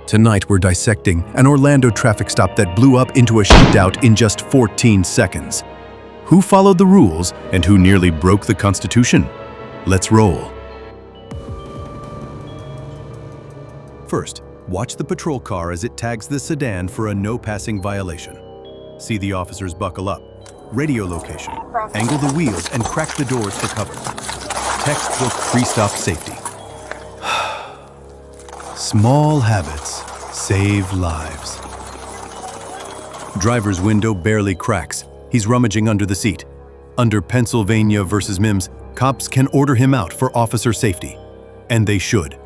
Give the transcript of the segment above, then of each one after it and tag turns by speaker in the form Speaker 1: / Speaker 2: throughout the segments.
Speaker 1: Tonight we're dissecting an Orlando traffic stop that blew up into a shootout in just 14 seconds. Who followed the rules and who nearly broke the Constitution? Let's roll. First, watch the patrol car as it tags the sedan for a no-passing violation. See the officers buckle up, radio location, angle the wheels, and crack the doors for cover. Textbook pre-stop safety. Small habits save lives. Driver's window barely cracks. He's rummaging under the seat. Under Pennsylvania versus Mimms, cops can order him out for officer safety. And they should.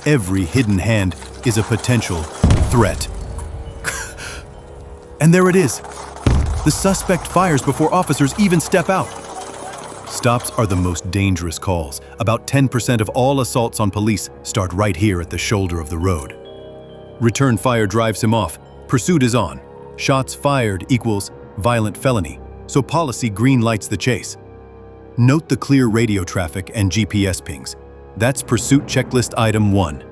Speaker 1: Every hidden hand is a potential threat. And there it is. The suspect fires before officers even step out. Stops are the most dangerous calls. About 10% of all assaults on police start right here at the shoulder of the road. Return fire drives him off. Pursuit is on. Shots fired equals violent felony, so policy green lights the chase. Note the clear radio traffic and GPS pings. That's pursuit checklist item 1.
Speaker 2: Dude,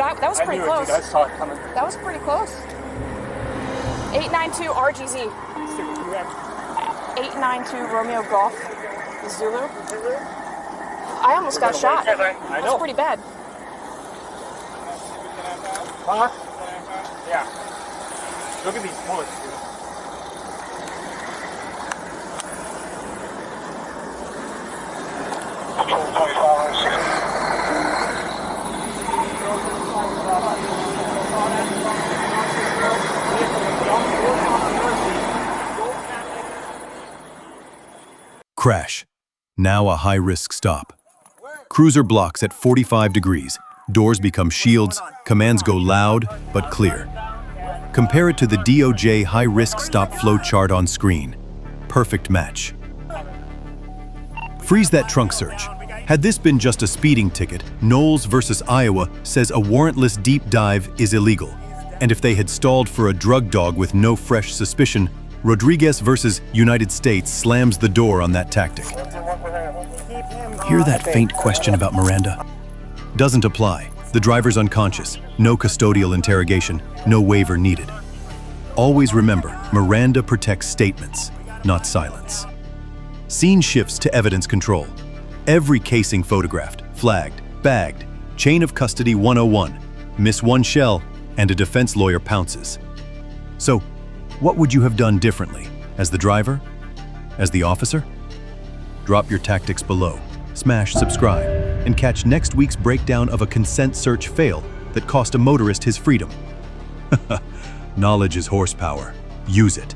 Speaker 2: that was pretty close.
Speaker 3: I saw it coming.
Speaker 2: That was pretty close. 892 RGZ. 892 Romeo Golf Zulu. I almost got shot.
Speaker 3: I know.
Speaker 2: That's pretty bad.
Speaker 3: Huh? Yeah. Look at these bullets, dude.
Speaker 1: Crash. Now a high-risk stop. Cruiser blocks at 45 degrees. Doors become shields. Commands go loud but clear. Compare it to the DOJ high-risk stop flow chart on screen. Perfect match. Freeze that trunk search. Had this been just a speeding ticket, Knowles versus Iowa says a warrantless deep dive is illegal. And if they had stalled for a drug dog with no fresh suspicion, Rodriguez versus United States slams the door on that tactic. Hear that faint question about Miranda? Doesn't apply. The driver's unconscious. No custodial interrogation. No waiver needed. Always remember, Miranda protects statements, not silence. Scene shifts to evidence control. Every casing photographed, flagged, bagged. Chain of custody 101. Miss one shell, and a defense lawyer pounces. So, what would you have done differently? As the driver? As the officer? Drop your tactics below, smash subscribe, and catch next week's breakdown of a consent search fail that cost a motorist his freedom. Knowledge is horsepower. Use it.